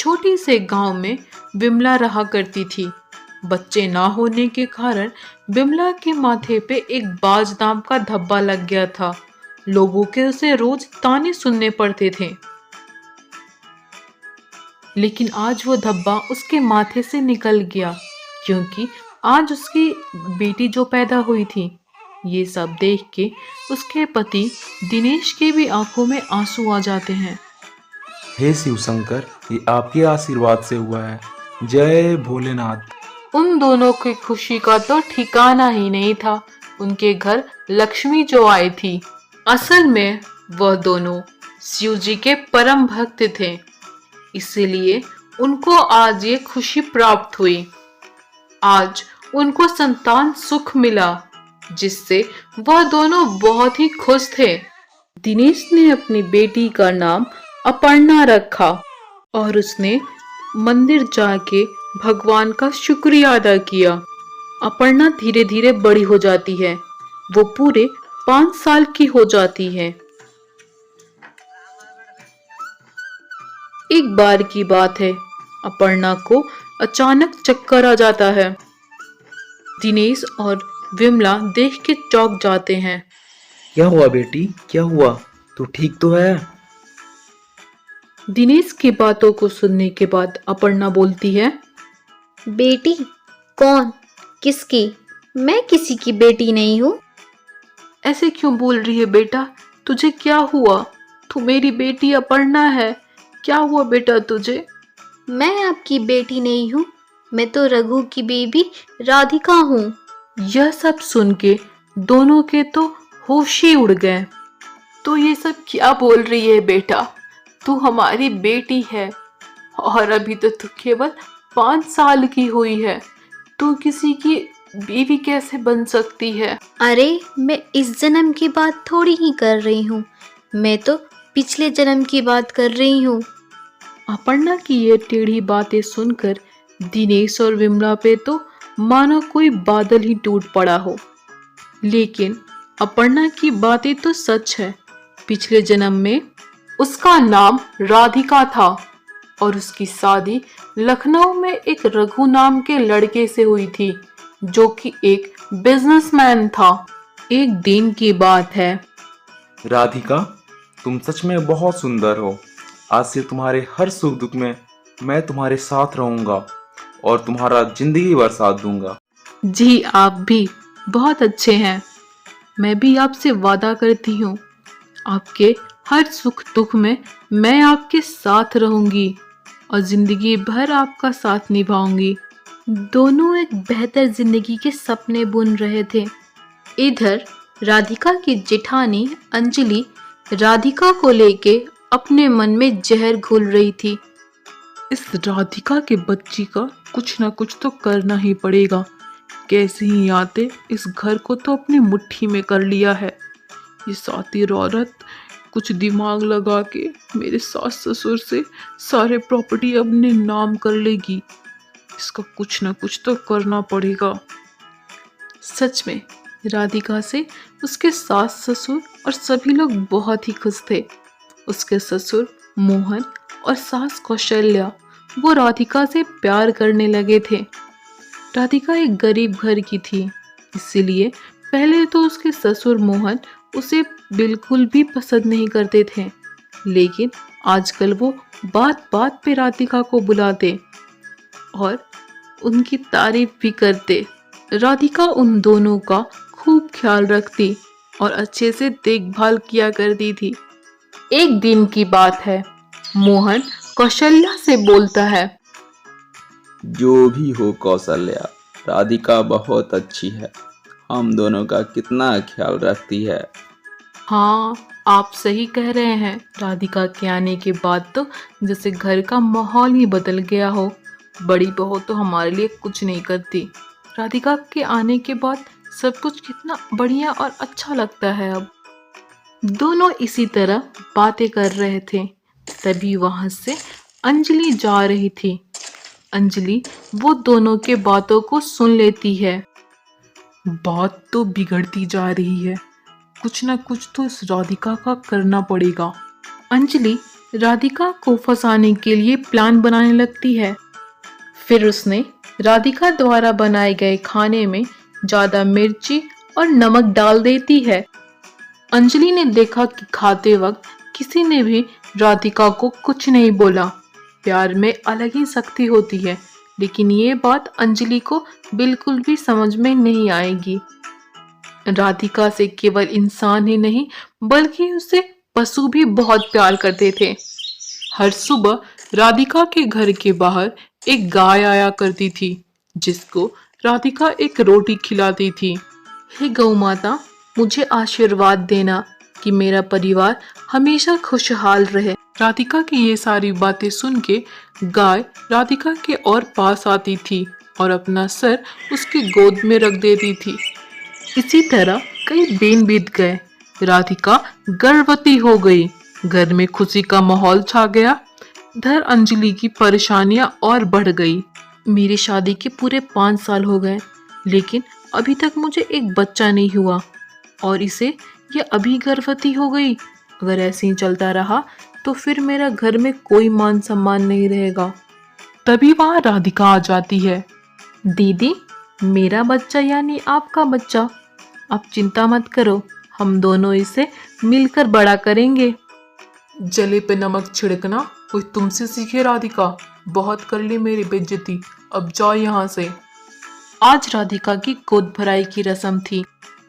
छोटी से गांव में विमला रहा करती थी। बच्चे ना होने के कारण विमला के माथे पे एक बाज नाम का धब्बा लग गया था। लोगों के उसे रोज ताने सुनने पड़ते थे। लेकिन आज वो धब्बा उसके माथे से निकल गया, क्योंकि आज उसकी बेटी जो पैदा हुई थी। ये सब देख के उसके पति दिनेश के भी आंखों में आंसू आ जाते हैं। हे शिव शंकर, ये आपके आशीर्वाद से हुआ है। जय भोलेनाथ। उन दोनों की खुशी का तो ठिकाना ही नहीं था। उनके घर लक्ष्मी जो आई थी। असल में वह दोनों शिव जी के परम भक्त थे, इसीलिए उनको आज ये खुशी प्राप्त हुई। आज उनको संतान सुख मिला, जिससे वह दोनों बहुत ही खुश थे। दिनेश ने अपनी बेटी का नाम अपर्णा रखा और उसने मंदिर जाके भगवान का शुक्रिया अदा किया। अपर्णा धीरे धीरे बड़ी हो जाती है। वो पूरे 5 साल की हो जाती है। एक बार की बात है, अपर्णा को अचानक चक्कर आ जाता है। दिनेश और विमला देख के चौंक जाते हैं। क्या हुआ बेटी, क्या हुआ? तू ठीक तो है? दिनेश की बातों को सुनने के बाद अपर्णा बोलती है, बेटी? कौन? किसकी? मैं किसी की बेटी नहीं हूँ। ऐसे क्यों बोल रही है बेटा? तुझे क्या हुआ? तू मेरी बेटी अपर्णा है। क्या हुआ बेटा तुझे? मैं आपकी बेटी नहीं हूँ, मैं तो रघु की बेबी राधिका हूँ। यह सब सुन के दोनों के तो होश ही उड़ गए। तो ये सब क्या बोल रही है बेटा? तू हमारी बेटी है और अभी तो तू केवल 5 साल की हुई है। तू किसी की बीवी कैसे बन सकती है? अरे मैं इस जन्म की बात थोड़ी ही कर रही हूँ, मैं तो पिछले जन्म की बात कर रही हूँ। अपर्णा की ये टेढ़ी बातें सुनकर दिनेश और विमला पे तो मानो कोई बादल ही टूट पड़ा हो। लेकिन अपर्णा की बातें तो सच है। पिछले जन्म में उसका नाम राधिका था और उसकी शादी लखनऊ में एक रघु नाम के लड़के से हुई थी, जो कि एक बिजनेसमैन था। एक दिन की बात है। राधिका, तुम सच में बहुत सुंदर हो। आज से तुम्हारे हर सुख दुख में मैं तुम्हारे साथ रहूंगा और तुम्हारा जिंदगी भर साथ दूंगा। जी, आप भी बहुत अच्छे हैं। मैं भी आपसे वादा करती हूँ, आपके हर सुख दुख में मैं आपके साथ रहूंगी और जिंदगी भर आपका साथ निभाऊंगी। दोनों एक बेहतर जिंदगी के सपने बुन रहे थे। इधर राधिका की जेठानी अंजलि राधिका को लेके अपने मन में जहर घोल रही थी। इस राधिका के बच्ची का कुछ ना कुछ तो करना ही पड़ेगा। कैसे ही आते इस घर को तो अपनी मुट्ठी में कर लिया है। ये सातिर औरत कुछ दिमाग लगा के मेरे सास ससुर से सारे प्रॉपर्टी अपने नाम कर लेगी। इसका कुछ ना कुछ तो करना पड़ेगा। सच में राधिका से उसके सास ससुर और सभी लोग बहुत ही खुश थे। उसके ससुर मोहन और सास कौशल्या वो राधिका से प्यार करने लगे थे। राधिका एक गरीब घर की थी, इसीलिए पहले तो उसके ससुर मोहन उसे बिल्कुल भी पसंद नहीं करते थे। लेकिन आजकल वो बात बात पे राधिका को बुलाते और उनकी तारीफ भी करते। राधिका उन दोनों का खूब ख्याल रखती और अच्छे से देखभाल किया करती थी। एक दिन की बात है, मोहन कौशल्या से बोलता है, जो भी हो कौशल्या, राधिका बहुत अच्छी है। हम दोनों का कितना ख्याल रखती है। हाँ, आप सही कह रहे हैं। राधिका के आने के बाद तो जैसे घर का माहौल ही बदल गया हो। बड़ी बहू तो हमारे लिए कुछ नहीं करती। राधिका के आने के बाद सब कुछ कितना बढ़िया और अच्छा लगता है। अब दोनों इसी तरह बातें कर रहे थे, तभी वहां से अंजलि जा रही थी। अंजलि वो दोनों के बातों को सुन लेती है। बात तो बिगड़ती जा रही है, कुछ ना कुछ तो इस राधिका का करना पड़ेगा। अंजलि राधिका को फंसाने के लिए प्लान बनाने लगती है। फिर उसने राधिका द्वारा बनाए गए खाने में ज्यादा मिर्ची और नमक डाल देती है। अंजलि ने देखा कि खाते वक्त किसी ने भी राधिका को कुछ नहीं बोला। प्यार में अलग ही शक्ति होती है, लेकिन ये बात अंजलि को बिल्कुल भी समझ में नहीं आएगी। राधिका से केवल इंसान ही नहीं बल्कि उसे पशु भी बहुत प्यार करते थे। हर सुबह राधिका के घर के बाहर एक गाय आया करती थी, जिसको राधिका एक रोटी खिलाती थी। हे गौ माता, मुझे आशीर्वाद देना कि मेरा परिवार हमेशा खुशहाल रहे। राधिका की ये सारी बातें सुन के गाय राधिका के और पास आती थी और अपना सर उसकी गोद में रख देती थी। इसी तरह कई दिन बीत गए। राधिका गर्भवती हो गई। घर में खुशी का माहौल छा गया। इधर अंजलि की परेशानियां और बढ़ गई। मेरी शादी के पूरे 5 साल हो गए, लेकिन अभी तक मुझे एक बच्चा नहीं हुआ और इसे ये अभी गर्भवती हो गई। अगर ऐसे ही चलता रहा तो फिर मेरा घर में कोई मान सम्मान नहीं रहेगा। तभी वहां राधिका आ जाती है। दीदी, मेरा बच्चा यानी आपका बच्चा, आप चिंता मत करो, हम दोनों इसे मिलकर बड़ा करेंगे। जले पे नमक छिड़कना कोई तुमसे सीखे राधिका, बहुत कर ली मेरी बेइज्जती, अब जाओ यहाँ से। आज राधिका की गोद भराई की रस्म थी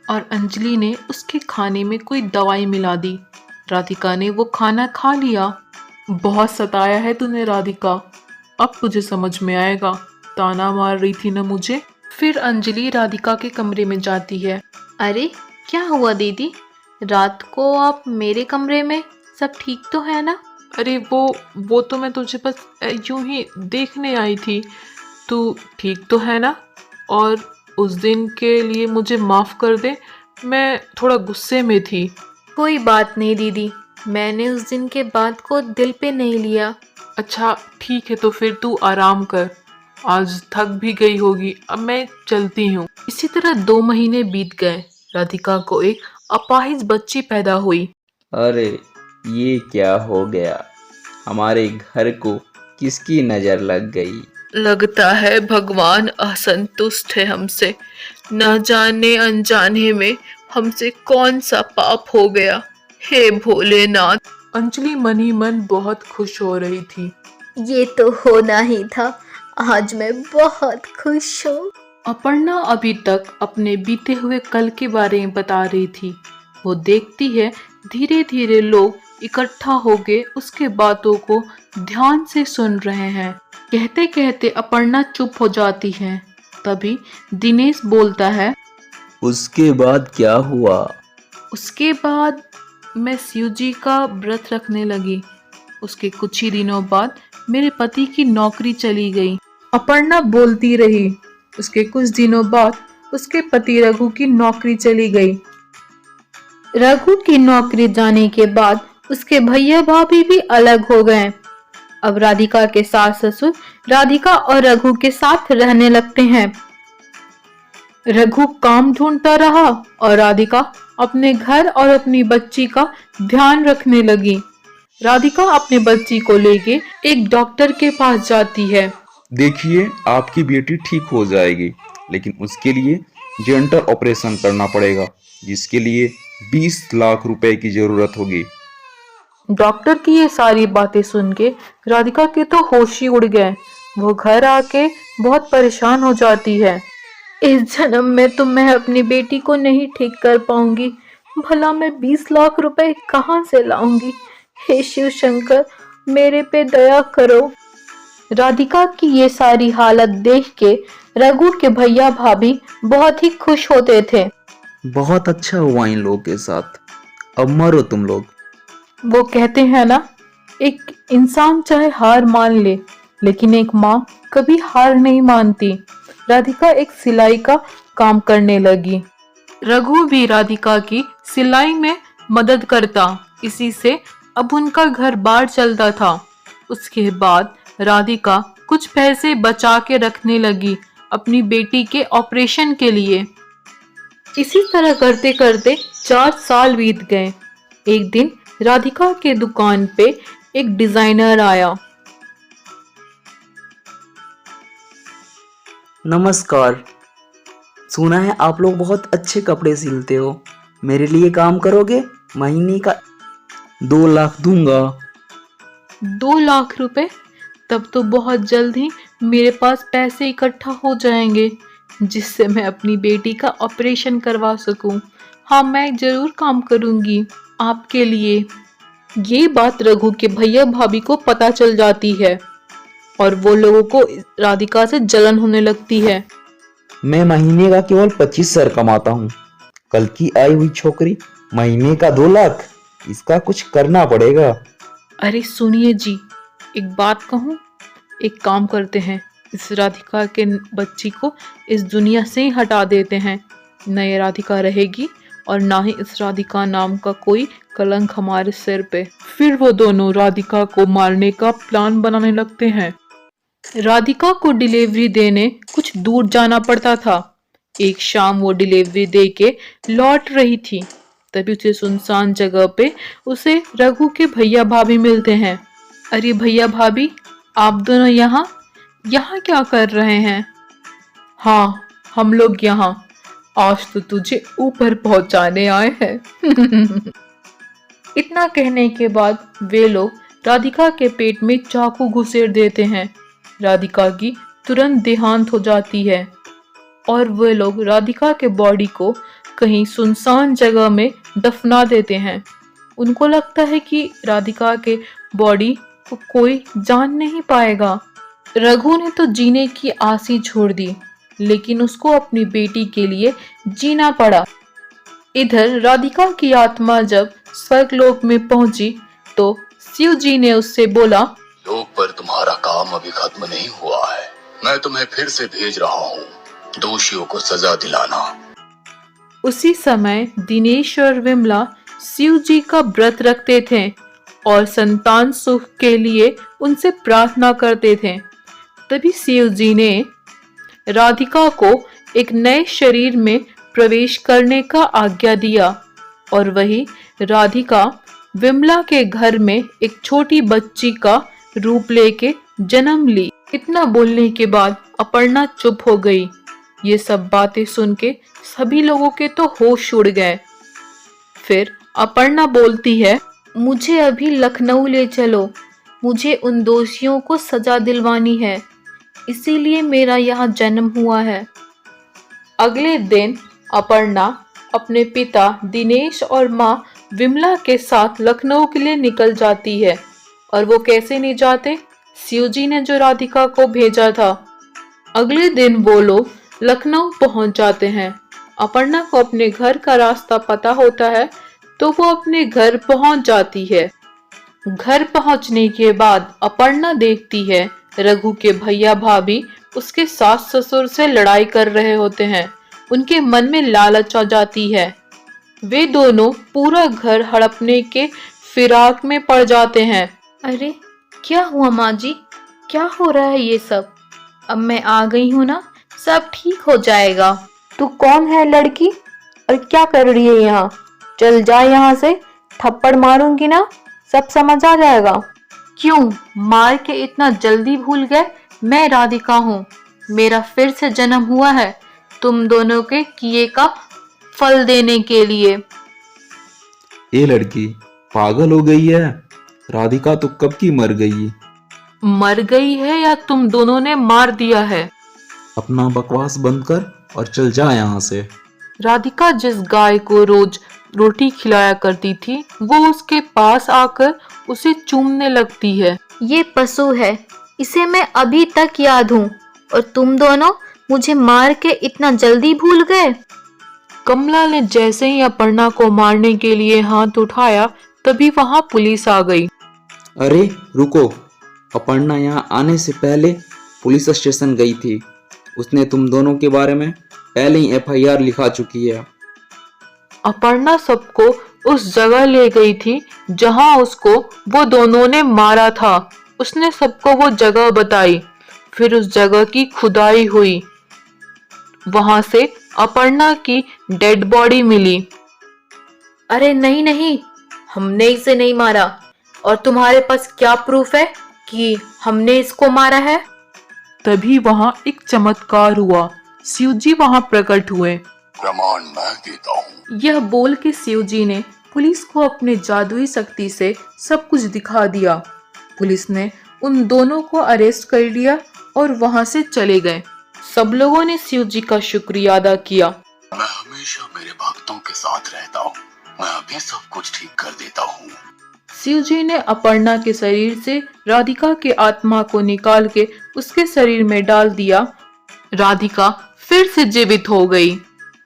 और अंजलि ने उसके खाने में कोई दवाई मिला दी। राधिका ने वो खाना खा लिया। बहुत सताया है तूने राधिका, अब तुझे समझ में आएगा, ताना मार रही थी ना मुझे। फिर अंजलि राधिका के कमरे में जाती है। अरे क्या हुआ दीदी, रात को आप मेरे कमरे में, सब ठीक तो है ना? अरे वो तो मैं तुझे बस यूं ही देखने आई थी। तू ठीक तो है ना? और उस दिन के लिए मुझे माफ़ कर दे, मैं थोड़ा गुस्से में थी। कोई बात नहीं दीदी, मैंने उस दिन के बात को दिल पे नहीं लिया। अच्छा ठीक है, तो फिर तू आराम कर, आज थक भी गई होगी, अब मैं चलती हूँ। इसी तरह 2 महीने बीत गए। राधिका को एक अपाहिज बच्ची पैदा हुई। अरे ये क्या हो गया, हमारे घर को किसकी नजर लग गई? लगता है भगवान असंतुष्ट है हमसे, न जाने अनजाने में हमसे कौन सा पाप हो गया, हे भोलेनाथ। अंजलि मन ही मन बहुत खुश हो रही थी। ये तो होना ही था, आज मैं बहुत खुश हूँ। अपर्णा अभी तक अपने बीते हुए कल के बारे में बता रही थी। वो देखती है धीरे धीरे लोग इकट्ठा होके उसके बातों को ध्यान से सुन रहे हैं। कहते कहते अपर्णा चुप हो जाती है। तभी दिनेश बोलता है, उसके बाद क्या हुआ? उसके बाद मैं शिव जी का व्रत रखने लगी। उसके कुछ ही दिनों बाद मेरे पति की नौकरी चली गई। अपर्णा बोलती रही। उसके कुछ दिनों बाद उसके पति रघु की नौकरी चली गई। रघु की नौकरी जाने के बाद उसके भैया भाभी भी अलग हो गए। अब राधिका के सास ससुर राधिका और रघु के साथ रहने लगते हैं। रघु काम ढूंढता रहा और राधिका अपने घर और अपनी बच्ची का ध्यान रखने लगी। राधिका अपने बच्ची को लेके एक डॉक्टर के पास जाती है। देखिए, आपकी बेटी ठीक हो जाएगी, लेकिन उसके लिए जेंटल ऑपरेशन करना पड़ेगा, जिसके लिए 20 लाख रुपए की जरूरत होगी। डॉक्टर की ये सारी बातें सुन के राधिका के तो होश ही उड़ गए। वो घर आके बहुत परेशान हो जाती है। इस जन्म में तो मैं अपनी बेटी को नहीं ठीक कर पाऊंगी, भला मैं 20 लाख रुपए कहाँ से लाऊंगी? हे शिव शंकर, मेरे पे दया करो। राधिका की ये सारी हालत देख के रघु के भैया भाभी बहुत ही खुश होते थे। बहुत अच्छा हुआ इन लोगों के साथ, अब मरो तुम लोग। वो कहते हैं ना, एक इंसान चाहे हार मान ले, लेकिन एक माँ कभी हार नहीं मानती। राधिका एक सिलाई का काम करने लगी। रघु भी राधिका की सिलाई में मदद करता। इसी से अब उनका घर बार चलता था। उसके बाद राधिका कुछ पैसे बचा के रखने लगी अपनी बेटी के ऑपरेशन के लिए। इसी तरह करते करते 4 साल बीत गए। एक दिन राधिका के दुकान पे एक डिजाइनर आया। नमस्कार। सुना है आप लोग बहुत अच्छे कपड़े सिलते हो, मेरे लिए काम करोगे? महीने का 2 लाख दूंगा। 2 लाख रुपए? तब तो बहुत जल्द ही मेरे पास पैसे इकट्ठा हो जाएंगे जिससे मैं अपनी बेटी का ऑपरेशन करवा सकूं। हाँ, मैं जरूर काम करूंगी आपके लिए। ये बात रघु के भैया भाभी को पता चल जाती है और वो लोगों को राधिका से जलन होने लगती है। मैं महीने का केवल 25,000 कमाता हूँ, कल की आई हुई छोकरी महीने का 2 लाख, इसका कुछ करना पड़ेगा। अरे सुनिए जी, एक बात कहूँ, एक काम करते हैं, इस राधिका के बच्ची को इस दुनिया से ही हटा देते हैं। न ये राधिका रहेगी और ना ही इस राधिका नाम का कोई कलंक हमारे सिर पे। फिर वो दोनों राधिका को मारने का प्लान बनाने लगते हैं। राधिका को डिलीवरी देने कुछ दूर जाना पड़ता था। एक शाम वो डिलीवरी दे के लौट रही थी, तभी उसे सुनसान जगह पे उसे रघु के भैया भाभी मिलते हैं। अरे भैया भाभी, आप दोनों यहाँ यहाँ क्या कर रहे हैं? हाँ, हम लोग यहाँ आज तो तुझे ऊपर पहुंचाने आए हैं। इतना कहने के बाद वे लोग राधिका के पेट में चाकू घुसेड़ देते हैं। राधिका की तुरंत देहांत हो जाती है और वे लोग राधिका के बॉडी को कहीं सुनसान जगह में दफना देते हैं। उनको लगता है कि राधिका के बॉडी को कोई जान नहीं पाएगा। रघु ने तो जीने की आस ही छोड़ दी, लेकिन उसको अपनी बेटी के लिए जीना पड़ा। इधर राधिका की आत्मा जब स्वर्गलोक में पहुंची तो शिव जी ने उससे बोला, लोक पर तुम्हारा काम अभी खत्म नहीं हुआ है, मैं तुम्हें फिर से भेज रहा हूँ, दोषियों को सजा दिलाना। उसी समय दिनेश और विमला शिव जी का व्रत रखते थे और संतान सुख के लिए उनसे प्रार्थना करते थे। तभी शिव जी ने राधिका को एक नए शरीर में प्रवेश करने का आज्ञा दिया और वही राधिका विमला के घर में एक छोटी बच्ची का रूप लेके जन्म ली। इतना बोलने के बाद अपर्णा चुप हो गई। ये सब बातें सुन के सभी लोगों के तो होश उड़ गए। फिर अपर्णा बोलती है, मुझे अभी लखनऊ ले चलो, मुझे उन दोषियों को सजा दिलवानी है, इसीलिए मेरा यहाँ जन्म हुआ है। अगले दिन अपर्णा अपने पिता दिनेश और माँ विमला के साथ लखनऊ के लिए निकल जाती है। और वो कैसे नहीं जाते? शिव जी ने जो राधिका को भेजा था। अगले दिन वो लोग लखनऊ पहुंच जाते हैं। अपर्णा को अपने घर का रास्ता पता होता है तो वो अपने घर पहुंच जाती है। घर पहुंचने के बाद अपर्णा देखती है रघु के भैया भाभी उसके सास ससुर से लड़ाई कर रहे होते हैं। उनके मन में लालच आ जाती है। वे दोनों पूरा घर हड़पने के फिराक में पड़ जाते हैं। अरे क्या हुआ माँ जी, क्या हो रहा है ये सब? अब मैं आ गई हूँ ना, सब ठीक हो जाएगा। तू कौन है लड़की और क्या कर रही है यहाँ? चल जा यहाँ से, थप्पड़ मारूंगी ना, सब समझ आ जाएगा। क्यों मार के इतना जल्दी भूल गए? मैं राधिका हूँ, मेरा फिर से जन्म हुआ है तुम दोनों के किए का फल देने के लिए। ये लड़की पागल हो गई है, राधिका तो कब की मर गई। मर गई है या तुम दोनों ने मार दिया है? अपना बकवास बंद कर और चल जा यहाँ से। राधिका जिस गाय को रोज रोटी खिलाया करती थी वो उसके पास आकर उसे चूमने लगती है। ये पशु है, इसे मैं अभी तक याद हूँ, और तुम दोनों मुझे मार के इतना जल्दी भूल गए। कमला ने जैसे ही अपर्णा को मारने के लिए हाथ उठाया तभी वहां पुलिस आ गई। अरे रुको, अपर्णा यहाँ आने से पहले पुलिस स्टेशन गई थी। उसने तुम दोनों के बारे में पहले ही FIR लिखा चुकी है। अपर्णा सबको उस जगह ले गई थी जहां उसको वो दोनों ने मारा था। उसने सबको वो जगह बताई। फिर उस जगह की खुदाई हुई, वहां से अपर्णा की डेड बॉडी मिली। अरे नहीं नहीं, हमने इसे नहीं मारा, और तुम्हारे पास क्या प्रूफ है कि हमने इसको मारा है? तभी वहां एक चमत्कार हुआ। शिव जी वहां प्रकट हुए। प्रमाण मैं देता हूँ। यह बोल के शिव जी ने पुलिस को अपने जादुई शक्ति से सब कुछ दिखा दिया। पुलिस ने उन दोनों को अरेस्ट कर लिया और वहां से चले गए। सब लोगों ने शिव जी का शुक्रिया अदा किया। मैं हमेशा मेरे भक्तों के साथ रहता हूँ। मैं अभी सब कुछ ठीक कर देता हूँ। शिव जी ने अपर्णा के शरीर से राधिका के आत्मा को निकाल के उसके शरीर में डाल दिया। राधिका फिर से जीवित हो गई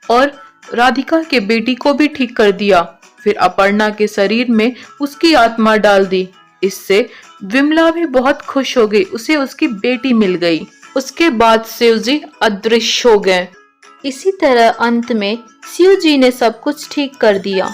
और राधिका के बेटी को भी ठीक कर दिया। फिर अपर्णा के शरीर में उसकी आत्मा डाल दी। इससे विमला भी बहुत खुश हो गई, उसे उसकी बेटी मिल गई। उसके बाद शिव जी अदृश्य हो गए। इसी तरह अंत में शिव जी ने सब कुछ ठीक कर दिया।